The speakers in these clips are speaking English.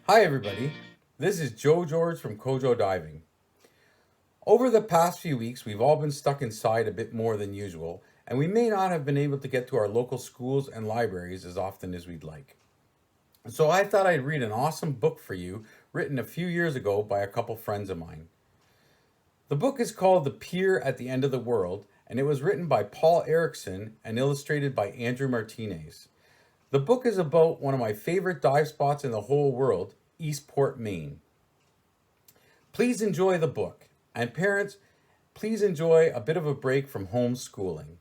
Hi everybody, this is Joe George from COJO Diving. Over the past few weeks, we've all been stuck inside a bit more than usual, and we may not have been able to get to our local schools and libraries as often as we'd like. So I thought I'd read an awesome book for you, written a few years ago by a couple friends of mine. The book is called The Pier at the End of the World, and it was written by Paul Erickson and illustrated by Andrew Martinez. The book is about one of my favorite dive spots in the whole world, Eastport, Maine. Please enjoy the book. And parents, please enjoy a bit of a break from homeschooling.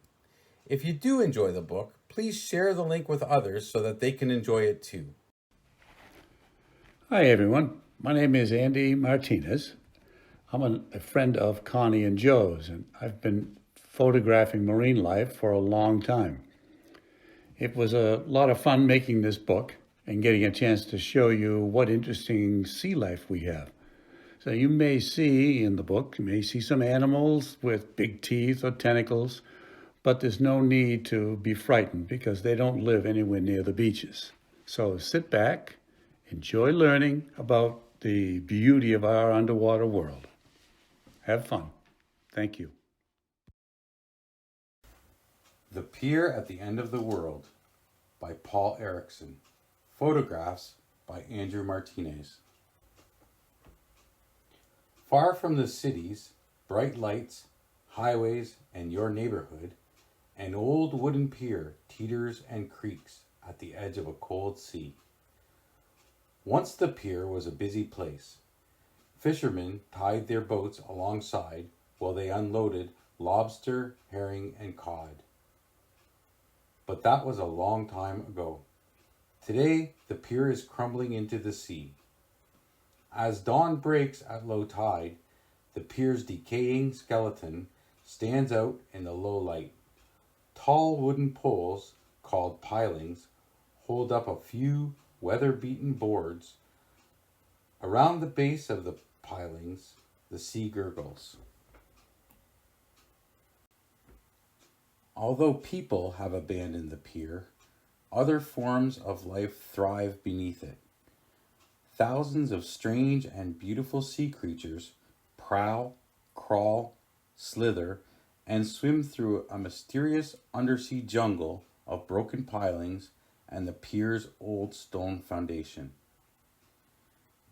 If you do enjoy the book, please share the link with others so that they can enjoy it too. Hi, everyone. My name is Andy Martinez. I'm a friend of Connie and Joe's, and I've been photographing marine life for a long time. It was a lot of fun making this book and getting a chance to show you what interesting sea life we have. So you may see in the book, you may see some animals with big teeth or tentacles, but there's no need to be frightened because they don't live anywhere near the beaches. So sit back, enjoy learning about the beauty of our underwater world. Have fun. Thank you. The Pier at the End of the World by Paul Erickson. Photographs by Andrew Martinez. Far from the cities, bright lights, highways, and your neighborhood, an old wooden pier teeters and creaks at the edge of a cold sea. Once the pier was a busy place. Fishermen tied their boats alongside while they unloaded lobster, herring, and cod. But that was a long time ago. Today, the pier is crumbling into the sea. As dawn breaks at low tide, the pier's decaying skeleton stands out in the low light. Tall wooden poles, called pilings, hold up a few weather-beaten boards. Around the base of the pilings, the sea gurgles. Although people have abandoned the pier, other forms of life thrive beneath it. Thousands of strange and beautiful sea creatures prowl, crawl, slither, and swim through a mysterious undersea jungle of broken pilings and the pier's old stone foundation.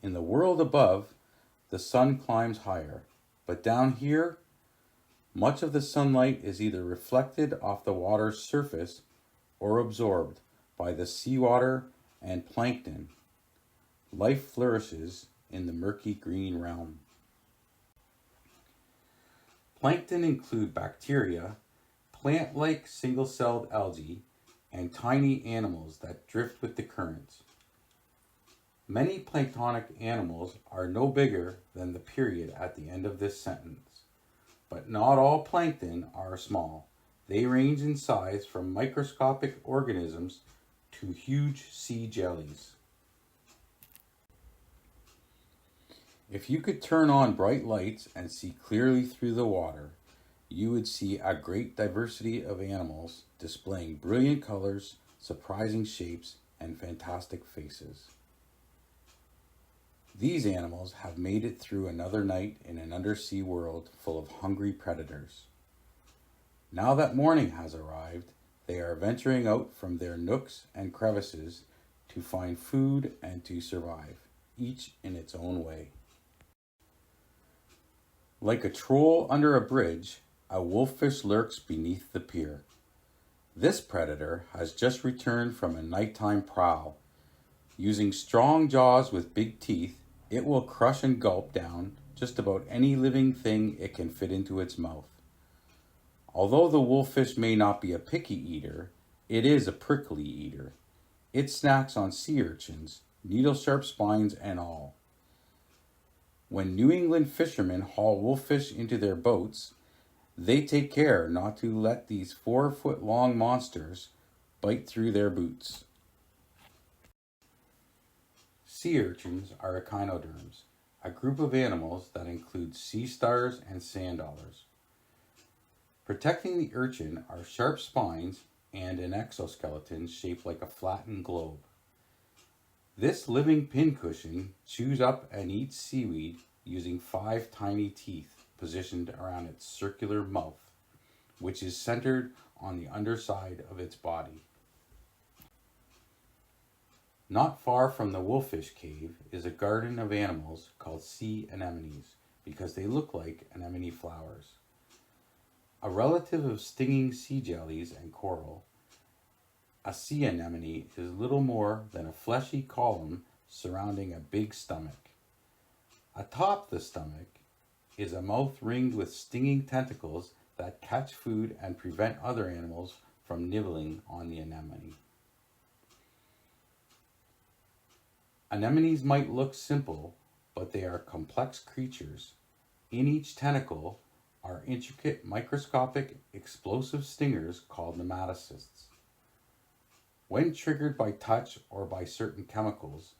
In the world above, the sun climbs higher, but down here, much of the sunlight is either reflected off the water's surface or absorbed by the seawater and plankton. Life flourishes in the murky green realm. Plankton include bacteria, plant-like single-celled algae, and tiny animals that drift with the currents. Many planktonic animals are no bigger than the period at the end of this sentence. But not all plankton are small. They range in size from microscopic organisms to huge sea jellies. If you could turn on bright lights and see clearly through the water, you would see a great diversity of animals displaying brilliant colors, surprising shapes, and fantastic faces. These animals have made it through another night in an undersea world full of hungry predators. Now that morning has arrived, they are venturing out from their nooks and crevices to find food and to survive, each in its own way. Like a troll under a bridge, a wolffish lurks beneath the pier. This predator has just returned from a nighttime prowl. Using strong jaws with big teeth, it will crush and gulp down just about any living thing it can fit into its mouth. Although the wolffish may not be a picky eater, it is a prickly eater. It snacks on sea urchins, needle-sharp spines and all. When New England fishermen haul wolffish into their boats, they take care not to let these 4-foot-long monsters bite through their boots. Sea urchins are echinoderms, a group of animals that include sea stars and sand dollars. Protecting the urchin are sharp spines and an exoskeleton shaped like a flattened globe. This living pincushion chews up and eats seaweed using 5 tiny teeth positioned around its circular mouth, which is centered on the underside of its body. Not far from the wolfish cave is a garden of animals called sea anemones because they look like anemone flowers. A relative of stinging sea jellies and coral, a sea anemone is little more than a fleshy column surrounding a big stomach. Atop the stomach is a mouth ringed with stinging tentacles that catch food and prevent other animals from nibbling on the anemone. Anemones might look simple, but they are complex creatures. In each tentacle are intricate microscopic explosive stingers called nematocysts. When triggered by touch or by certain chemicals,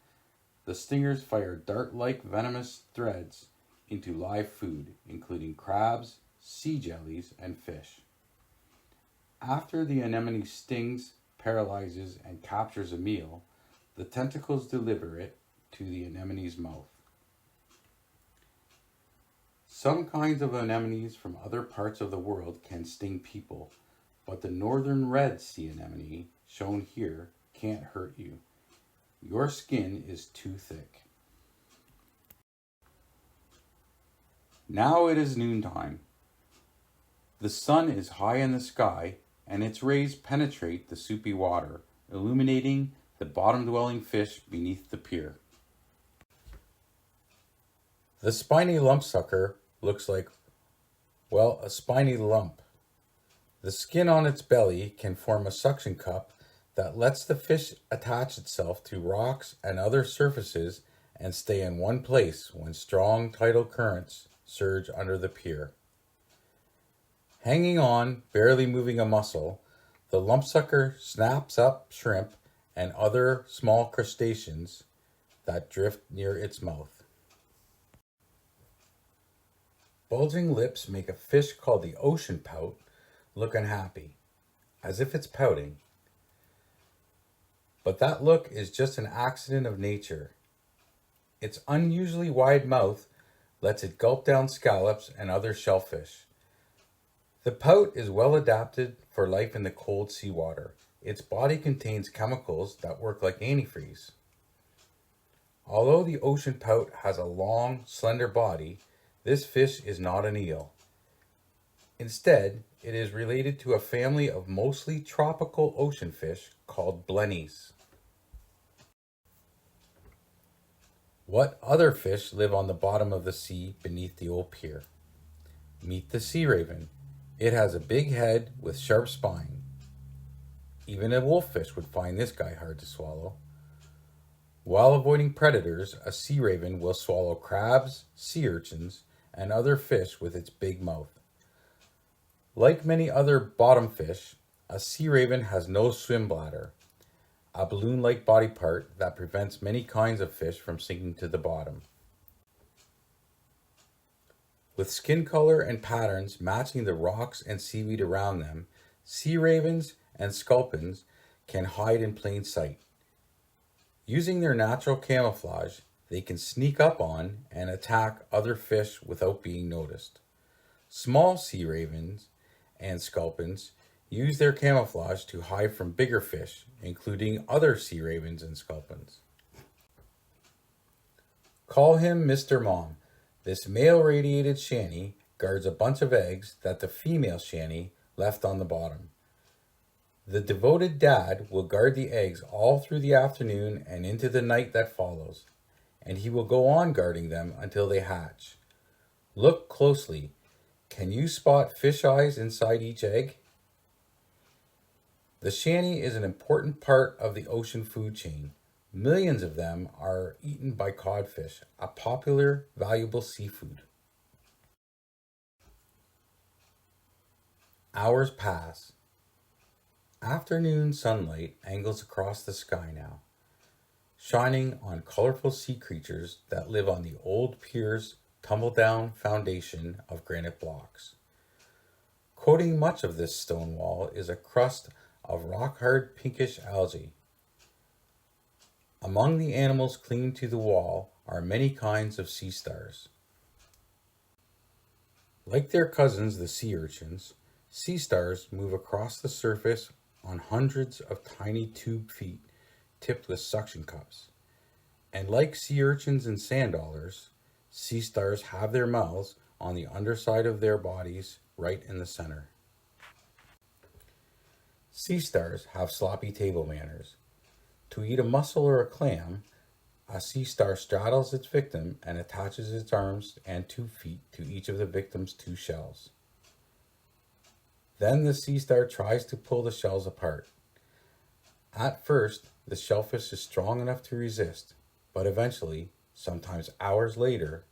the stingers fire dart-like venomous threads into live food, including crabs, sea jellies, and fish. After the anemone stings, paralyzes, and captures a meal, the tentacles deliver it to the anemone's mouth. Some kinds of anemones from other parts of the world can sting people, but the northern red sea anemone, shown here, can't hurt you. Your skin is too thick. Now it is noontime. The sun is high in the sky, and its rays penetrate the soupy water, illuminating the bottom-dwelling fish beneath the pier. The spiny lumpsucker looks like, well, a spiny lump. The skin on its belly can form a suction cup that lets the fish attach itself to rocks and other surfaces and stay in one place when strong tidal currents surge under the pier. Hanging on, barely moving a muscle, the lumpsucker snaps up shrimp and other small crustaceans that drift near its mouth. Bulging lips make a fish called the ocean pout look unhappy, as if it's pouting. But that look is just an accident of nature. Its unusually wide mouth lets it gulp down scallops and other shellfish. The pout is well adapted for life in the cold seawater. Its body contains chemicals that work like antifreeze. Although the ocean pout has a long, slender body, this fish is not an eel. Instead, it is related to a family of mostly tropical ocean fish called blennies. What other fish live on the bottom of the sea beneath the old pier? Meet the sea raven. It has a big head with sharp spine. Even a wolffish would find this guy hard to swallow. While avoiding predators, a sea raven will swallow crabs, sea urchins, and other fish with its big mouth. Like many other bottom fish, a sea raven has no swim bladder, a balloon-like body part that prevents many kinds of fish from sinking to the bottom. With skin color and patterns matching the rocks and seaweed around them, sea ravens and sculpins can hide in plain sight. Using their natural camouflage, they can sneak up on and attack other fish without being noticed. Small sea ravens and sculpins use their camouflage to hide from bigger fish, including other sea ravens and sculpins. Call him Mr. Mom. This male radiated shanty guards a bunch of eggs that the female shanty left on the bottom. The devoted dad will guard the eggs all through the afternoon and into the night that follows, and he will go on guarding them until they hatch. Look closely. Can you spot fish eyes inside each egg? The shanty is an important part of the ocean food chain. Millions of them are eaten by codfish, a popular, valuable seafood. Hours pass. Afternoon sunlight angles across the sky now, shining on colorful sea creatures that live on the old pier's tumble-down foundation of granite blocks. Coating much of this stone wall is a crust of rock-hard pinkish algae. Among the animals clinging to the wall are many kinds of sea stars. Like their cousins, the sea urchins, sea stars move across the surface on hundreds of tiny tube feet tipped with suction cups. And like sea urchins and sand dollars, sea stars have their mouths on the underside of their bodies right in the center. Sea stars have sloppy table manners. To eat a mussel or a clam, a sea star straddles its victim and attaches its arms and 2 feet to each of the victim's 2 shells. Then the sea star tries to pull the shells apart. At first, the shellfish is strong enough to resist, but eventually, sometimes hours later,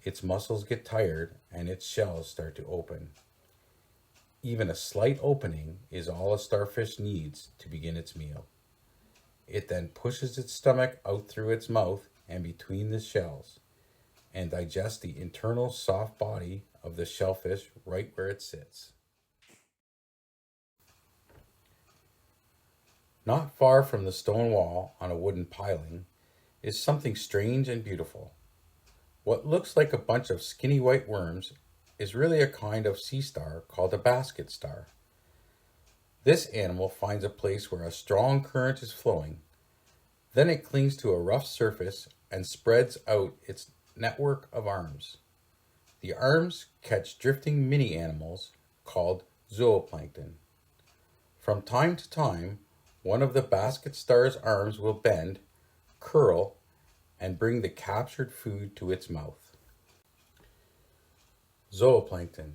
its muscles get tired and its shells start to open. Even a slight opening is all a starfish needs to begin its meal. It then pushes its stomach out through its mouth and between the shells, and digests the internal soft body of the shellfish right where it sits. Not far from the stone wall on a wooden piling is something strange and beautiful. What looks like a bunch of skinny white worms is really a kind of sea star called a basket star. This animal finds a place where a strong current is flowing. Then it clings to a rough surface and spreads out its network of arms. The arms catch drifting mini animals called zooplankton. From time to time, one of the basket star's arms will bend, curl, and bring the captured food to its mouth. Zooplankton.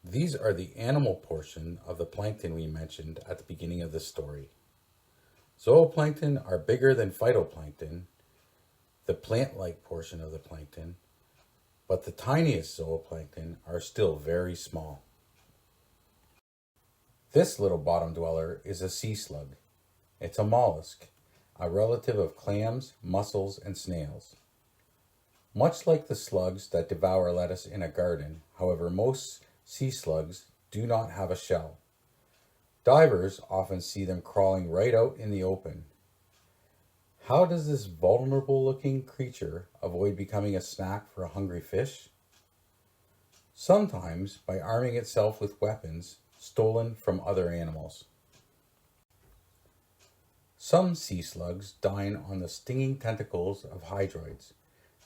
These are the animal portion of the plankton we mentioned at the beginning of the story. Zooplankton are bigger than phytoplankton, the plant-like portion of the plankton, but the tiniest zooplankton are still very small. This little bottom dweller is a sea slug. It's a mollusk, a relative of clams, mussels, and snails. Much like the slugs that devour lettuce in a garden, however, most sea slugs do not have a shell. Divers often see them crawling right out in the open. How does this vulnerable-looking creature avoid becoming a snack for a hungry fish? Sometimes by arming itself with weapons stolen from other animals. Some sea slugs dine on the stinging tentacles of hydroids,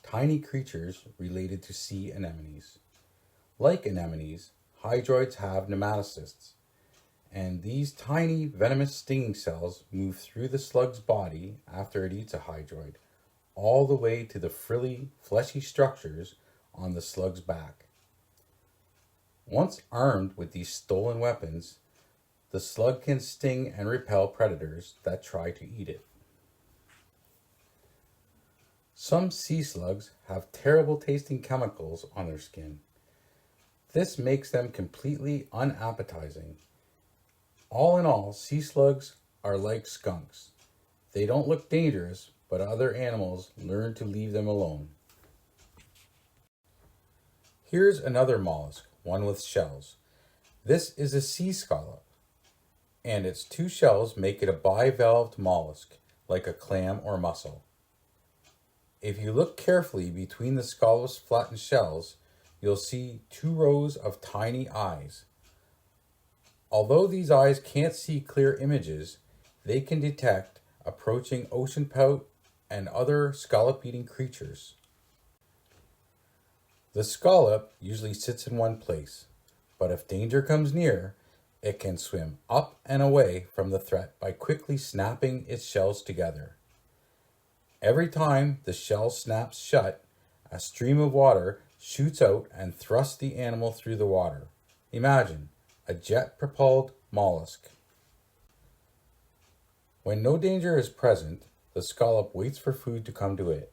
tiny creatures related to sea anemones. Like anemones, hydroids have nematocysts, and these tiny venomous stinging cells move through the slug's body after it eats a hydroid, all the way to the frilly, fleshy structures on the slug's back. Once armed with these stolen weapons, the slug can sting and repel predators that try to eat it. Some sea slugs have terrible tasting chemicals on their skin. This makes them completely unappetizing. All in all, sea slugs are like skunks. They don't look dangerous, but other animals learn to leave them alone. Here's another mollusk, one with shells. This is a sea scallop, and its 2 shells make it a bivalved mollusk, like a clam or mussel. If you look carefully between the scallop's flattened shells, you'll see 2 rows of tiny eyes. Although these eyes can't see clear images, they can detect approaching ocean pout and other scallop-eating creatures. The scallop usually sits in one place, but if danger comes near, it can swim up and away from the threat by quickly snapping its shells together. Every time the shell snaps shut, a stream of water shoots out and thrusts the animal through the water. Imagine a jet-propelled mollusk. When no danger is present, the scallop waits for food to come to it.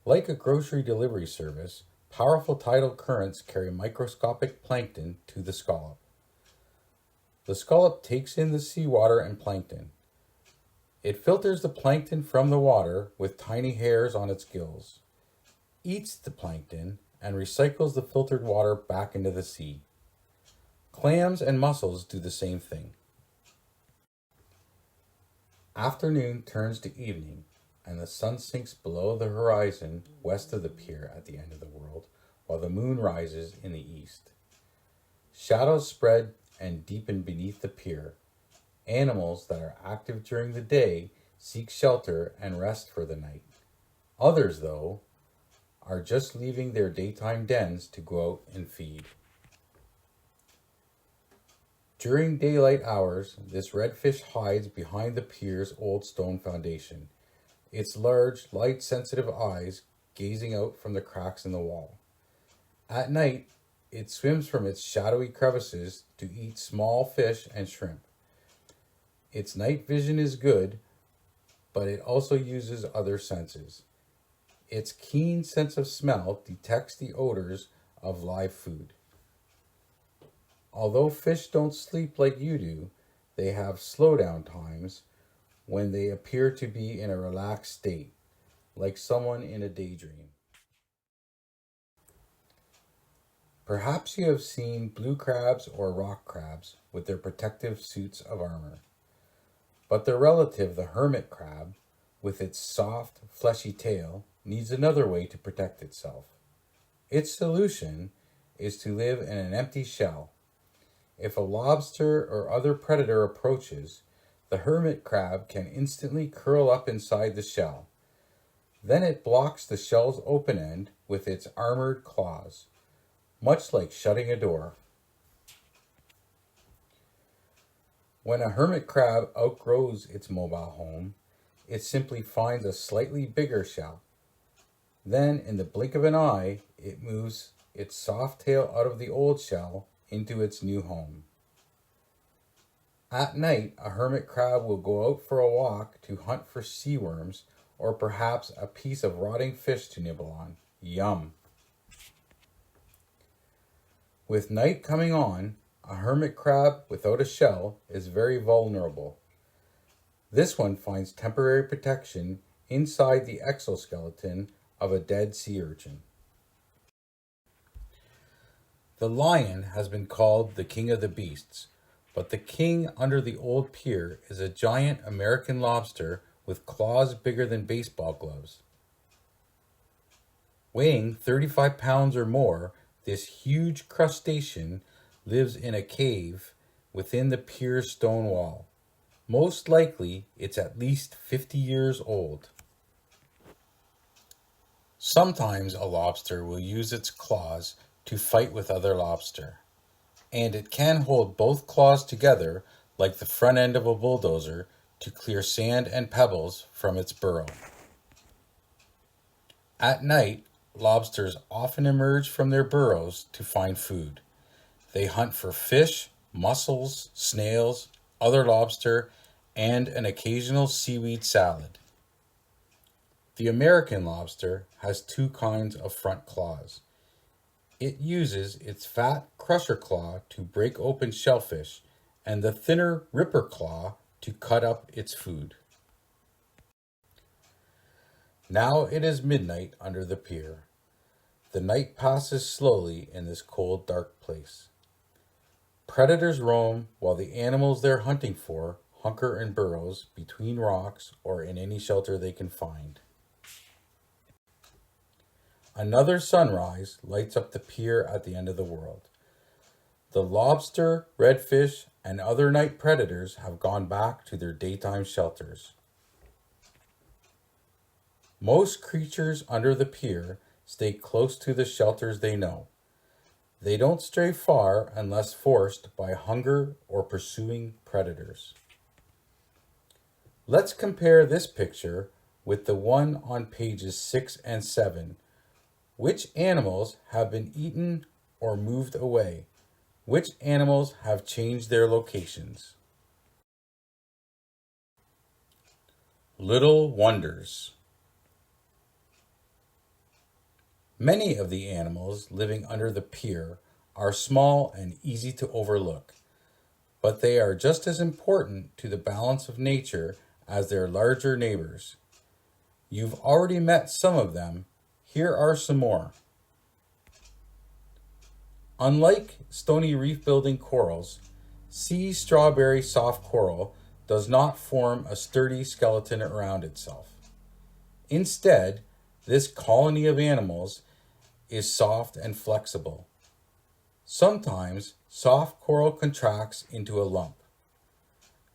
Like a grocery delivery service, powerful tidal currents carry microscopic plankton to the scallop. The scallop takes in the seawater and plankton. It filters the plankton from the water with tiny hairs on its gills, eats the plankton, and recycles the filtered water back into the sea. Clams and mussels do the same thing. Afternoon turns to evening, and the sun sinks below the horizon west of the pier at the end of the world, while the moon rises in the east. Shadows spread and deepen beneath the pier. Animals that are active during the day seek shelter and rest for the night. Others, though, are just leaving their daytime dens to go out and feed. During daylight hours, this redfish hides behind the pier's old stone foundation, its large, light-sensitive eyes gazing out from the cracks in the wall. At night, it swims from its shadowy crevices to eat small fish and shrimp. Its night vision is good, but it also uses other senses. Its keen sense of smell detects the odors of live food. Although fish don't sleep like you do, they have slowdown times when they appear to be in a relaxed state, like someone in a daydream. Perhaps you have seen blue crabs or rock crabs with their protective suits of armor. But their relative, the hermit crab, with its soft, fleshy tail, needs another way to protect itself. Its solution is to live in an empty shell. If a lobster or other predator approaches, the hermit crab can instantly curl up inside the shell. Then it blocks the shell's open end with its armored claws, much like shutting a door. When a hermit crab outgrows its mobile home, it simply finds a slightly bigger shell. Then, in the blink of an eye, it moves its soft tail out of the old shell into its new home. At night, a hermit crab will go out for a walk to hunt for sea worms or perhaps a piece of rotting fish to nibble on. Yum! With night coming on, a hermit crab without a shell is very vulnerable. This one finds temporary protection inside the exoskeleton of a dead sea urchin. The lion has been called the king of the beasts, but the king under the old pier is a giant American lobster with claws bigger than baseball gloves. Weighing 35 pounds or more, this huge crustacean lives in a cave within the pier's stone wall. Most likely, it's at least 50 years old. Sometimes a lobster will use its claws to fight with other lobster, and it can hold both claws together like the front end of a bulldozer to clear sand and pebbles from its burrow. At night, lobsters often emerge from their burrows to find food. They hunt for fish, mussels, snails, other lobster, and an occasional seaweed salad. The American lobster has two kinds of front claws. It uses its fat crusher claw to break open shellfish and the thinner ripper claw to cut up its food. Now it is midnight under the pier. The night passes slowly in this cold, dark place. Predators roam while the animals they're hunting for hunker in burrows between rocks or in any shelter they can find. Another sunrise lights up the pier at the end of the world. The lobster, redfish, and other night predators have gone back to their daytime shelters. Most creatures under the pier stay close to the shelters they know. They don't stray far unless forced by hunger or pursuing predators. Let's compare this picture with the one on pages 6 and 7. Which animals have been eaten or moved away? Which animals have changed their locations? Little wonders. Many of the animals living under the pier are small and easy to overlook, but they are just as important to the balance of nature as their larger neighbors. You've already met some of them. Here are some more. Unlike stony reef-building corals, sea strawberry soft coral does not form a sturdy skeleton around itself. Instead, this colony of animals is soft and flexible. Sometimes, soft coral contracts into a lump.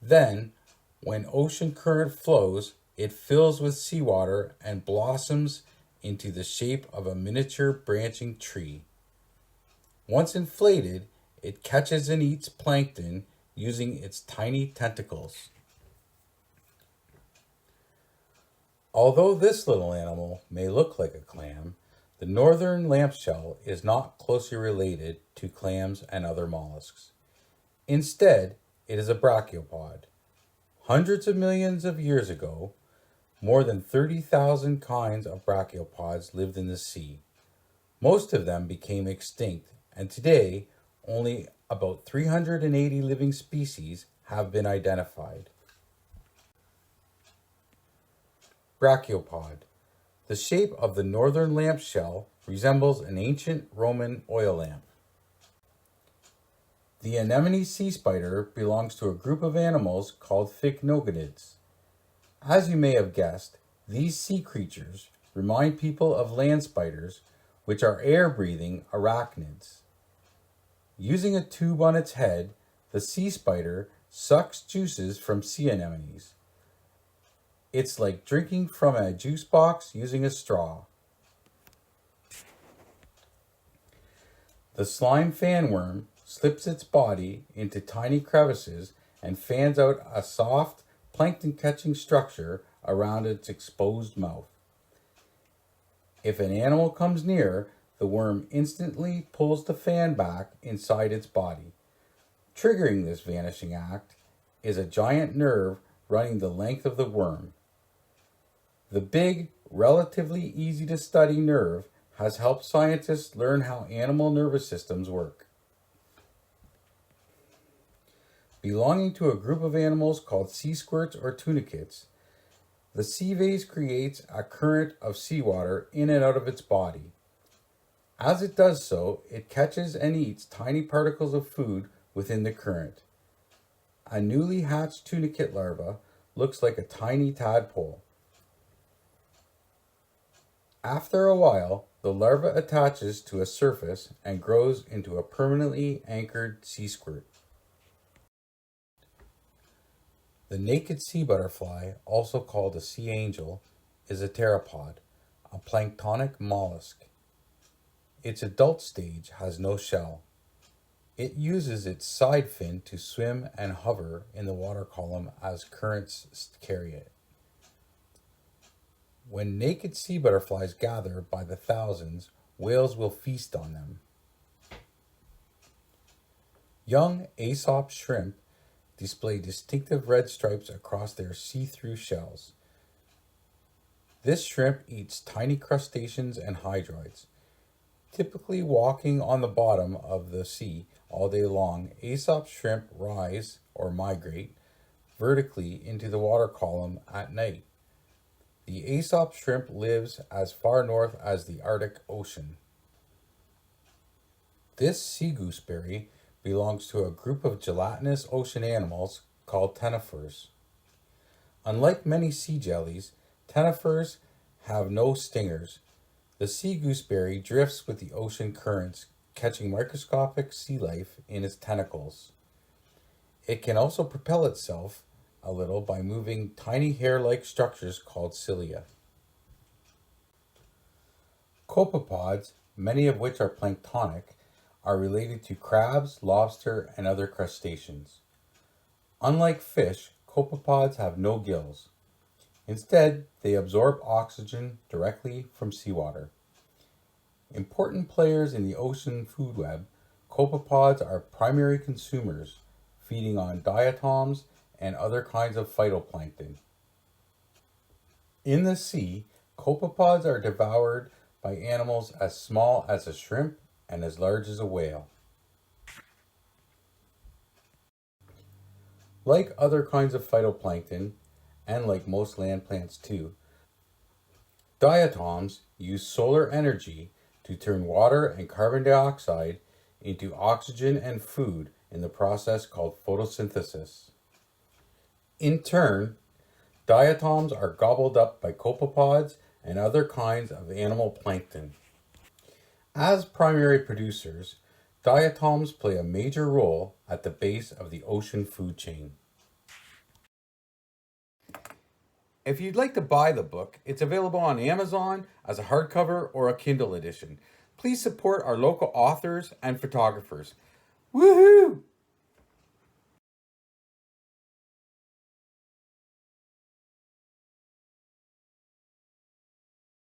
Then, when ocean current flows, it fills with seawater and blossoms into the shape of a miniature branching tree. Once inflated, it catches and eats plankton using its tiny tentacles. Although this little animal may look like a clam, the northern lampshell is not closely related to clams and other mollusks. Instead, it is a brachiopod. Hundreds of millions of years ago, more than 30,000 kinds of brachiopods lived in the sea. Most of them became extinct, and today only about 380 living species have been identified. Brachiopod. The shape of the northern lamp shell resembles an ancient Roman oil lamp. The anemone sea spider belongs to a group of animals called pycnogonids. As you may have guessed, these sea creatures remind people of land spiders, which are air-breathing arachnids. Using a tube on its head, the sea spider sucks juices from sea anemones. It's like drinking from a juice box using a straw. The slime fanworm slips its body into tiny crevices and fans out a soft, plankton-catching structure around its exposed mouth. If an animal comes near, the worm instantly pulls the fan back inside its body. Triggering this vanishing act is a giant nerve running the length of the worm. The big, relatively easy to study nerve has helped scientists learn how animal nervous systems work. Belonging to a group of animals called sea squirts or tunicates, the sea vase creates a current of seawater in and out of its body. As it does so, it catches and eats tiny particles of food within the current. A newly hatched tunicate larva looks like a tiny tadpole. After a while, the larva attaches to a surface and grows into a permanently anchored sea squirt. The naked sea butterfly, also called a sea angel, is a pteropod, a planktonic mollusk. Its adult stage has no shell. It uses its side fin to swim and hover in the water column as currents carry it. When naked sea butterflies gather by the thousands, whales will feast on them. Young Aesop shrimp display distinctive red stripes across their see-through shells. This shrimp eats tiny crustaceans and hydroids. Typically walking on the bottom of the sea all day long, Aesop shrimp rise or migrate vertically into the water column at night. The Aesop shrimp lives as far north as the Arctic Ocean. This sea gooseberry belongs to a group of gelatinous ocean animals called ctenophores. Unlike many sea jellies, ctenophores have no stingers. The sea gooseberry drifts with the ocean currents, catching microscopic sea life in its tentacles. It can also propel itself a little by moving tiny hair-like structures called cilia. Copepods, many of which are planktonic, are related to crabs, lobster, and other crustaceans. Unlike fish, copepods have no gills. Instead, they absorb oxygen directly from seawater. Important players in the ocean food web, copepods are primary consumers, feeding on diatoms and other kinds of phytoplankton. In the sea, copepods are devoured by animals as small as a shrimp and as large as a whale. Like other kinds of phytoplankton, and like most land plants too, diatoms use solar energy to turn water and carbon dioxide into oxygen and food in the process called photosynthesis. In turn, diatoms are gobbled up by copepods and other kinds of animal plankton. As primary producers, diatoms play a major role at the base of the ocean food chain. If you'd like to buy the book, it's available on Amazon as a hardcover or a Kindle edition. Please support our local authors and photographers. Woohoo!